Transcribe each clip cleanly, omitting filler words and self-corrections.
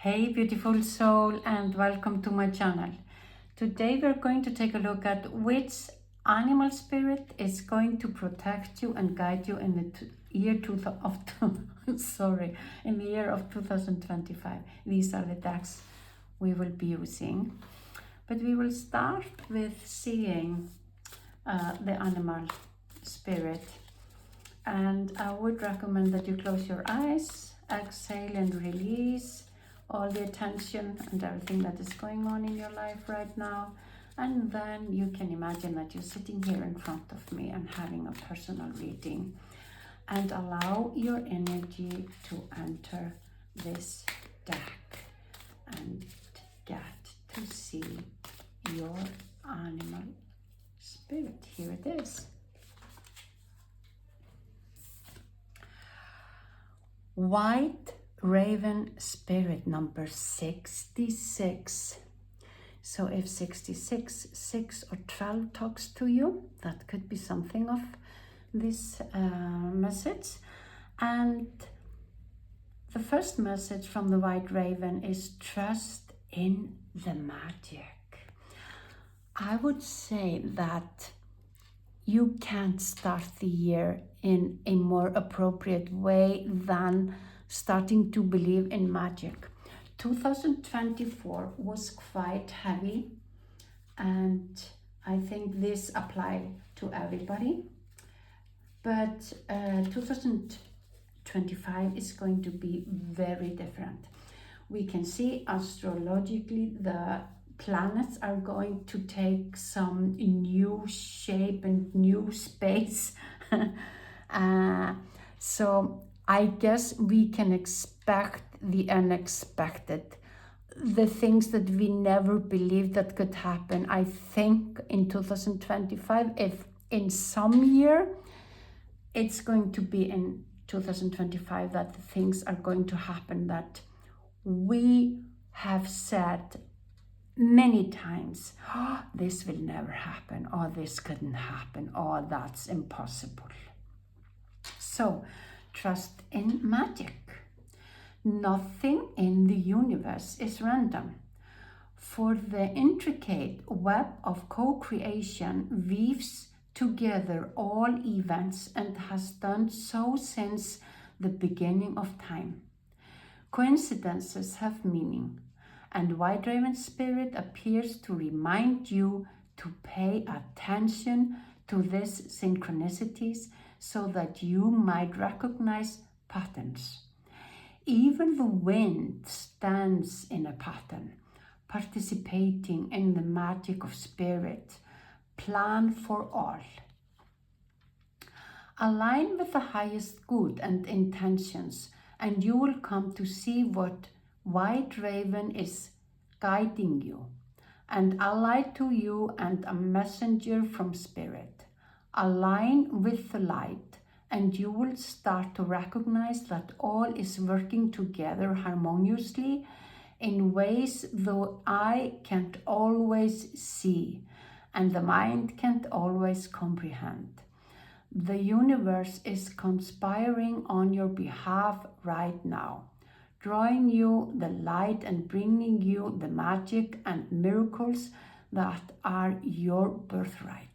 Hey beautiful soul, and welcome to my channel. Today we're going to take a look at which animal spirit is going to protect you and guide you in the year in the year of 2025. These are the decks we will be using, but we will start with seeing the animal spirit, and I would recommend that you close your eyes, exhale and release all the attention and everything that is going on in your life right now. And then you can imagine that you're sitting here in front of me and having a personal reading, and allow your energy to enter this deck and get to see your animal spirit. Here it is. White Raven Spirit number 66. So if 66, 6 or 12 talks to you, that could be something of this message. And the first message from the White Raven is trust in the magic. I would say that you can't start the year in a more appropriate way than starting to believe in magic. 2024 was quite heavy, and I think this applied to everybody. But 2025 is going to be very different. We can see astrologically the planets are going to take some new shape and new space. So I guess we can expect the unexpected, the things that we never believed that could happen. I think in 2025, if in some year, it's going to be in 2025 that things are going to happen that we have said many times, oh, this will never happen, or this couldn't happen, or that's impossible. So trust in magic. Nothing in the universe is random, for the intricate web of co-creation weaves together all events and has done so since the beginning of time. Coincidences have meaning, and White Raven Spirit appears to remind you to pay attention to these synchronicities so that you might recognize patterns. Even the wind stands in a pattern, participating in the magic of spirit, plan for all. Align with the highest good and intentions, and you will come to see what White Raven is guiding you, and ally to you and a messenger from spirit. Align with the light, and you will start to recognize that all is working together harmoniously in ways the eye can't always see and the mind can't always comprehend. The universe is conspiring on your behalf right now, drawing you the light and bringing you the magic and miracles that are your birthright.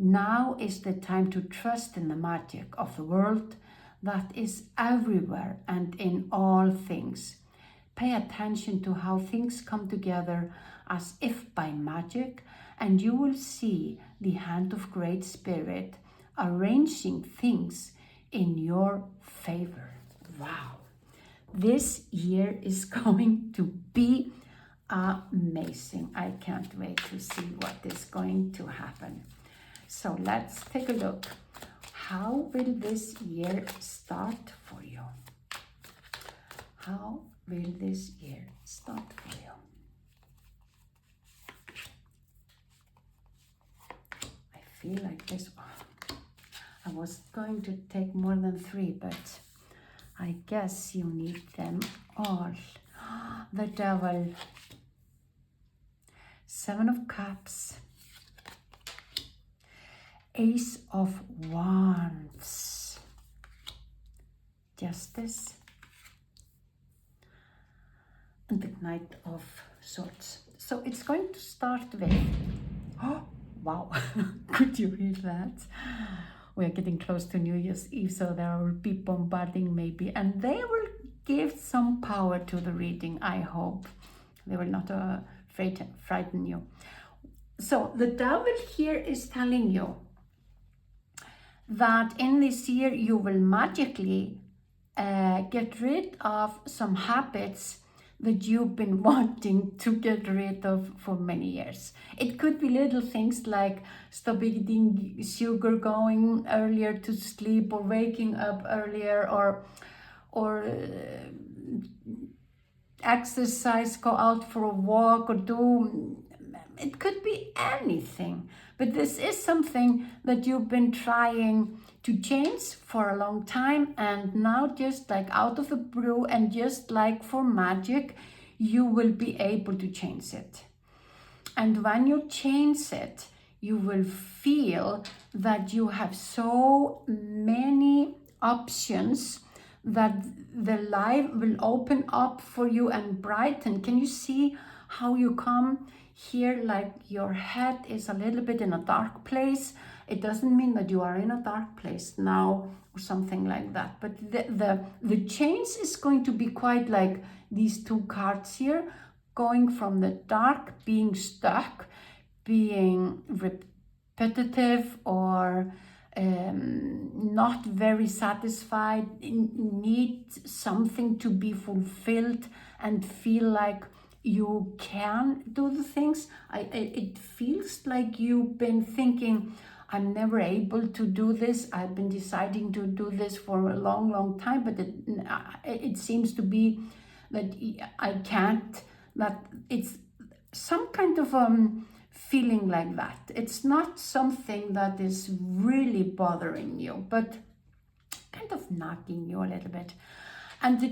Now is the time to trust in the magic of the world that is everywhere and in all things. Pay attention to how things come together as if by magic, and you will see the hand of Great Spirit arranging things in your favor. Wow. This year is going to be amazing. I can't wait to see what is going to happen. So let's take a look. How will this year start for you? How will this year start for you? I feel like this. I was going to take more than 3, but I guess you need them all. The Devil, 7 of Cups, Ace of Wands, Justice, the Knight of Swords. So it's going to start with, oh, wow, could you hear that? We are getting close to New Year's Eve, so there will be bombarding maybe, and they will give some power to the reading, I hope. They will not frighten you. So the devil here is telling you that in this year you will magically get rid of some habits that you've been wanting to get rid of for many years. It could be little things like stop eating sugar, going earlier to sleep, or waking up earlier, or exercise, go out for a walk, or do, it could be anything. But this is something that you've been trying to change for a long time, and now just like out of the blue and just like for magic, you will be able to change it. And when you change it, you will feel that you have so many options, that the life will open up for you and brighten. Can you see how you come here, like your head is a little bit in a dark place? It doesn't mean that you are in a dark place now or something like that, but the change is going to be quite like these two cards here, going from the dark, being stuck, being repetitive, or not very satisfied, need something to be fulfilled and feel like you can do the things. It feels like you've been thinking, I'm never able to do this. I've been deciding to do this for a long, long time, but it seems to be that I can't, that it's some kind of feeling like that. It's not something that is really bothering you, but kind of nagging you a little bit. And the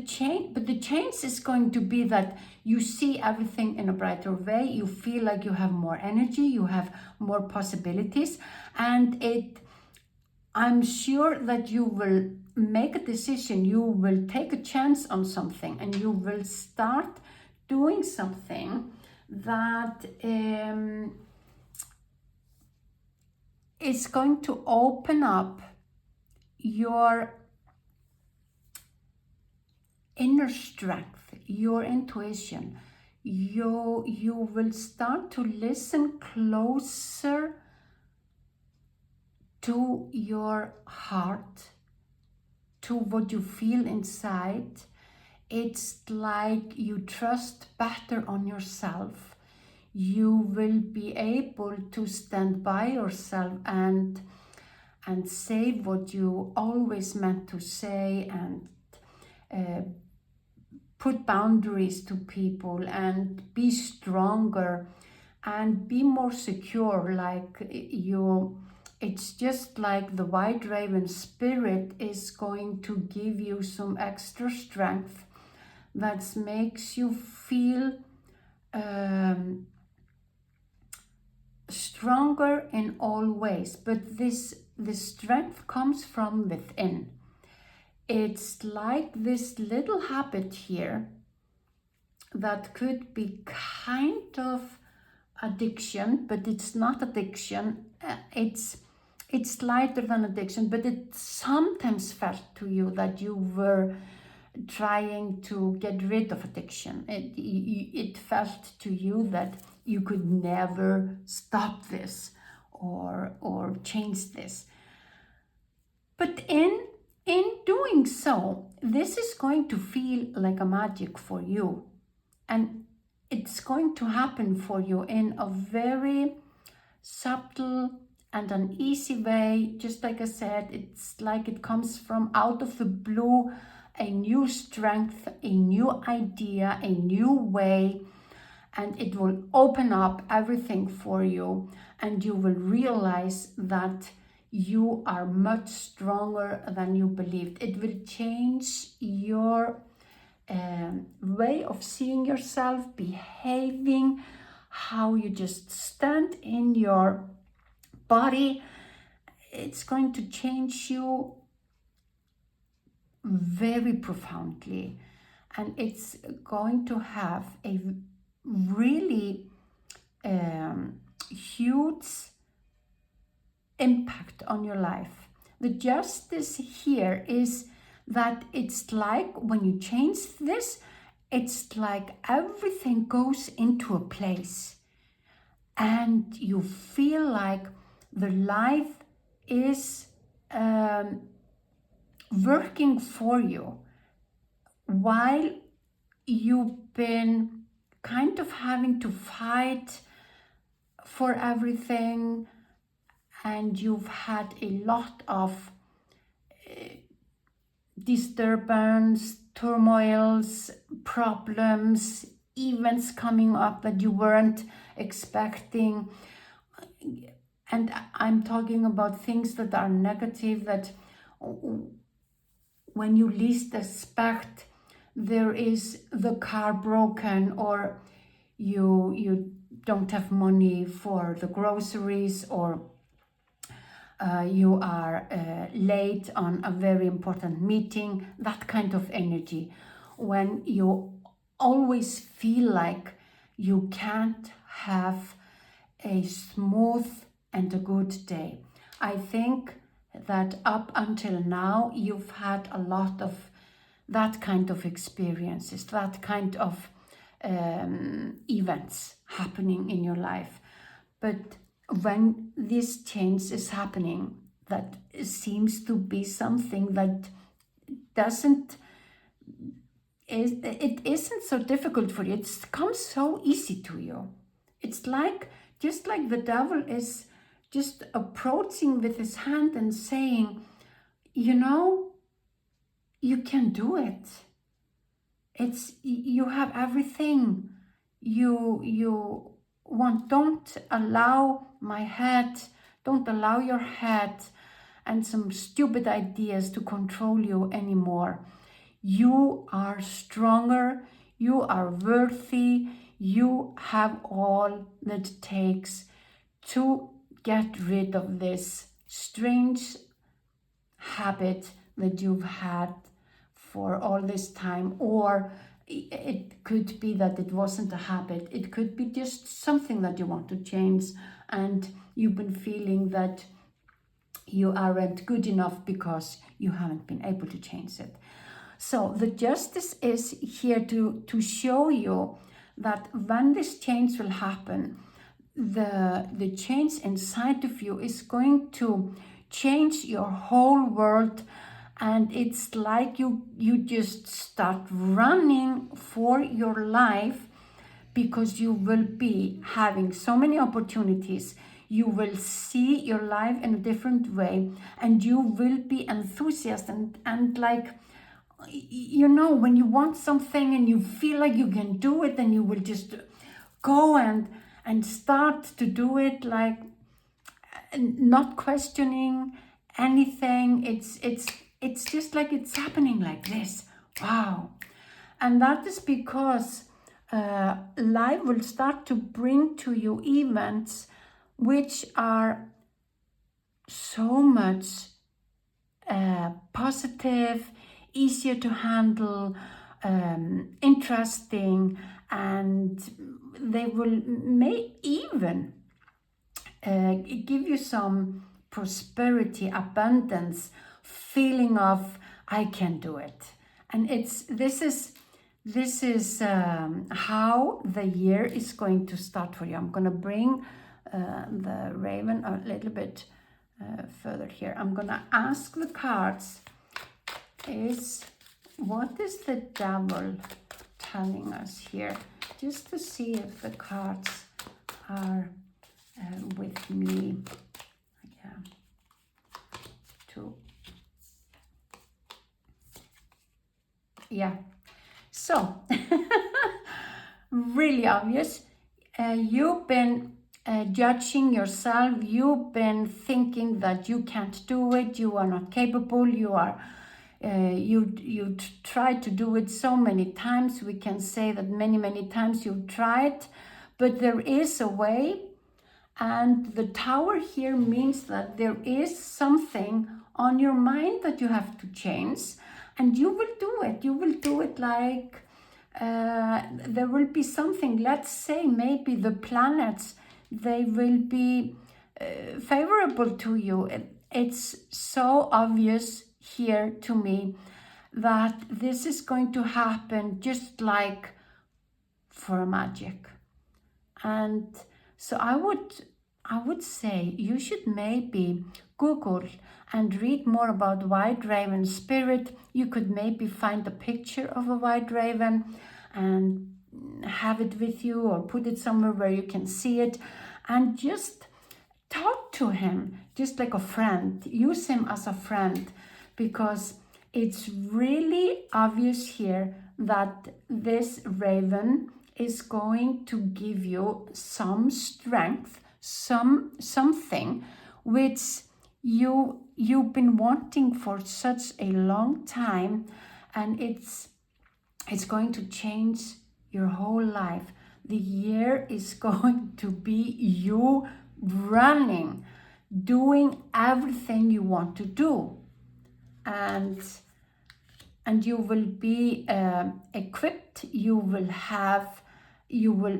change is going to be that you see everything in a brighter way. You feel like you have more energy, you have more possibilities, and I'm sure that you will make a decision, you will take a chance on something, and you will start doing something that is going to open up your inner strength, your intuition. You will start to listen closer to your heart, to what you feel inside. It's like you trust better on yourself. You will be able to stand by yourself and say what you always meant to say, and put boundaries to people, and be stronger and be more secure. Like it's just like the White Raven spirit is going to give you some extra strength that makes you feel stronger in all ways. But the strength comes from within. It's like this little habit here that could be kind of addiction, but it's not addiction. It's lighter than addiction, but it sometimes felt to you that you were trying to get rid of addiction. It felt to you that you could never stop this or change this. But in doing so, this is going to feel like a magic for you, and it's going to happen for you in a very subtle and an easy way. Just like I said, it's like it comes from out of the blue, a new strength, a new idea, a new way, and it will open up everything for you, and you will realize that you are much stronger than you believed. It will change your way of seeing yourself, behaving, how you just stand in your body. It's going to change you very profoundly. and it's going to have a really huge impact on your life. The justice here is that it's like when you change this, it's like everything goes into a place and you feel like the life is working for you, while you've been kind of having to fight for everything, and you've had a lot of disturbance, turmoils, problems, events coming up that you weren't expecting. And I'm talking about things that are negative, that when you least expect, there is the car broken, or you don't have money for the groceries, or you are late on a very important meeting, that kind of energy. When you always feel like you can't have a smooth and a good day. I think that up until now, you've had a lot of that kind of experiences, that kind of events happening in your life. But when this change is happening, that seems to be something that it isn't so difficult for you. It comes so easy to you. It's like, just like the devil is just approaching with his hand and saying, you know, you can do it. You have everything you want. Don't allow your head and some stupid ideas to control you anymore. You are stronger, you are worthy, you have all that it takes to get rid of this strange habit that you've had for all this time. Or it could be that it wasn't a habit. It could be just something that you want to change, and you've been feeling that you aren't good enough because you haven't been able to change it. So the justice is here to show you that when this change will happen, the change inside of you is going to change your whole world. And it's like you just start running for your life, because you will be having so many opportunities. You will see your life in a different way, and you will be enthusiastic and like, you know, when you want something and you feel like you can do it, then you will just go and start to do it, like not questioning anything. It's just like it's happening like this. Wow. And that is because life will start to bring to you events which are so much positive, easier to handle, interesting, and they may even give you some prosperity, abundance, feeling of I can do it. And this is how the year is going to start for you. I'm going to bring the raven a little bit further here. I'm going to ask the cards, what is the devil telling us here? Just to see if the cards are with me. Yeah. So, really obvious. You've been judging yourself. You've been thinking that you can't do it. You are not capable. You tried to do it so many times. We can say that many times you've tried, but there is a way. And the tower here means that there is something on your mind that you have to change, and you will do it. You will do it like there will be something, let's say maybe the planets, they will be favorable to you. It's so obvious here to me that this is going to happen just like for magic. And so I would say you should maybe Google and read more about white raven spirit. You could maybe find a picture of a white raven and have it with you, or put it somewhere where you can see it, and just talk to him just like a friend. Use him as a friend, because it's really obvious here that this raven is going to give you some strength, something which you've been wanting for such a long time, and it's going to change your whole life. The year is going to be you running, doing everything you want to do, and you will be equipped. You will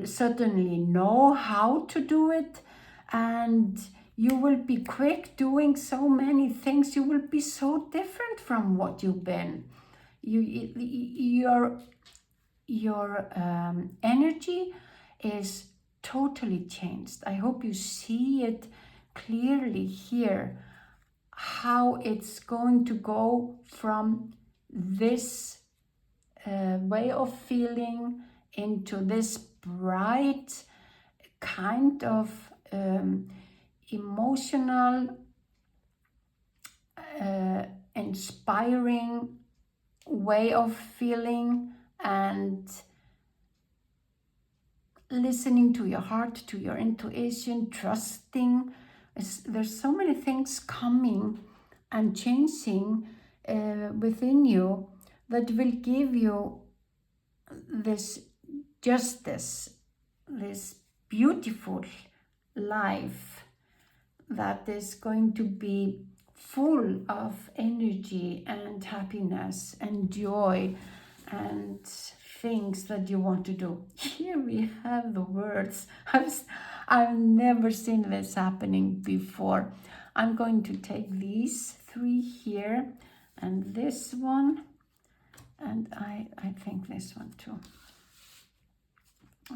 certainly know how to do it, and you will be quick doing so many things. You will be so different from what you've been. Your energy is totally changed. I hope you see it clearly here, how it's going to go from this way of feeling into this bright kind of emotional, inspiring way of feeling, and listening to your heart, to your intuition, trusting. There's so many things coming and changing within you that will give you this justice, this beautiful life that is going to be full of energy and happiness and joy and things that you want to do. Here we have the words. I've never seen this happening before. I'm going to take these 3 here, and this one, and I think this one too.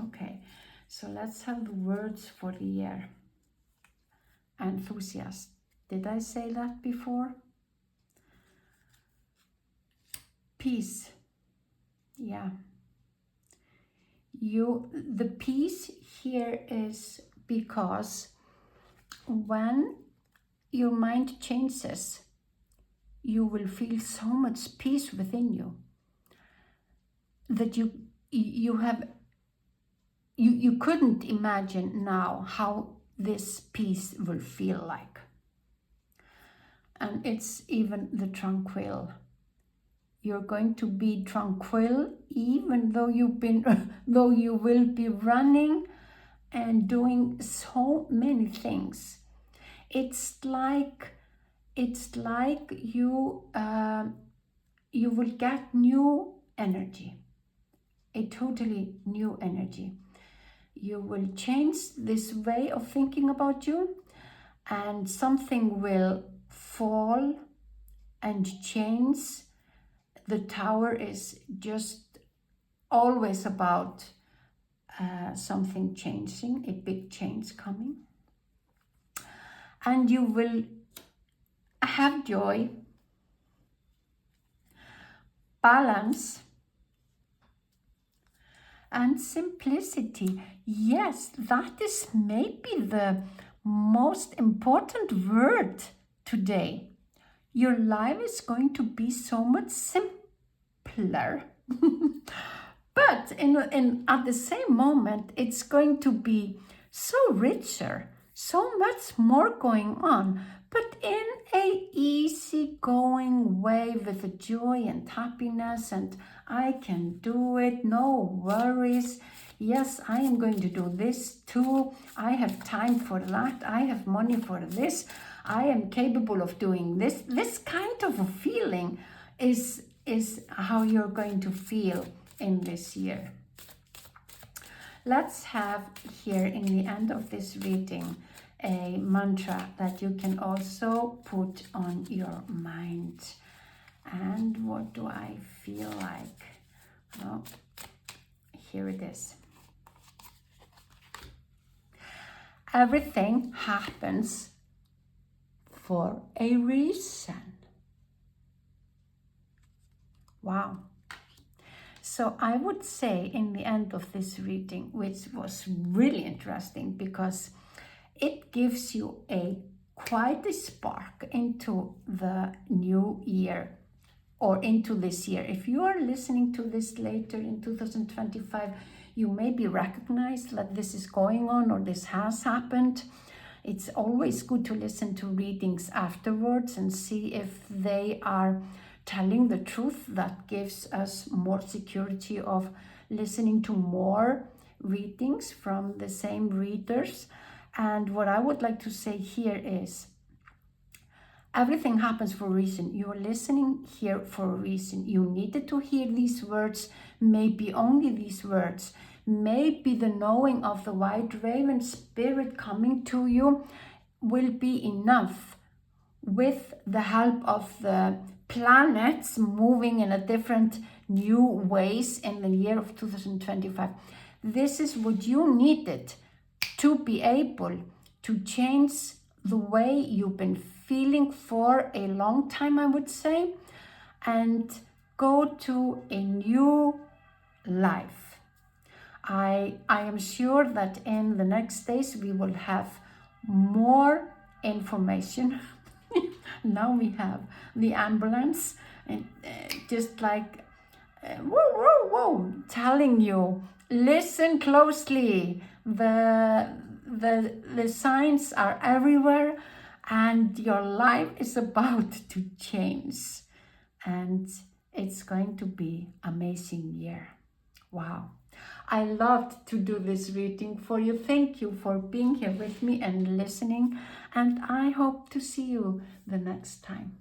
Okay, so let's have the words for the year. Enthusiast. Did I say that before? Peace. Yeah. The peace here is because when your mind changes, you will feel so much peace within you that you couldn't imagine now how this peace will feel like. And it's even the tranquil. You're going to be tranquil even though though you will be running and doing so many things. It's like you will get new energy, a totally new energy. You will change this way of thinking about you, and something will fall and change. The tower is just always about something changing, a big change coming. And you will have joy, balance, and simplicity. Yes, that is maybe the most important word today. Your life is going to be so much simpler. But at the same moment, it's going to be so richer, so much more going on, but in a easy-going way with a joy and happiness, and I can do it, no worries. Yes, I am going to do this too. I have time for that. I have money for this. I am capable of doing this. This kind of a feeling is how you're going to feel in this year. Let's have here in the end of this reading a mantra that you can also put on your mind. And what do I feel like? Oh, here it is. Everything happens for a reason. Wow. So I would say in the end of this reading, which was really interesting because it gives you quite a spark into the new year or into this year. If you are listening to this later in 2025, you maybe recognize that this is going on or this has happened. It's always good to listen to readings afterwards and see if they are telling the truth. That gives us more security of listening to more readings from the same readers. And what I would like to say here is, everything happens for a reason. You are listening here for a reason. You needed to hear these words, maybe only these words. Maybe the knowing of the white raven spirit coming to you will be enough, with the help of the planets moving in a different new ways in the year of 2025. This is what you needed to be able to change the way you've been feeling for a long time, I would say, and go to a new life. I am sure that in the next days we will have more information. Now we have the ambulance and just like whoa, whoa, whoa, telling you, listen closely. The signs are everywhere and your life is about to change. And it's going to be an amazing year. Wow. I loved to do this reading for you. Thank you for being here with me and listening. And I hope to see you the next time.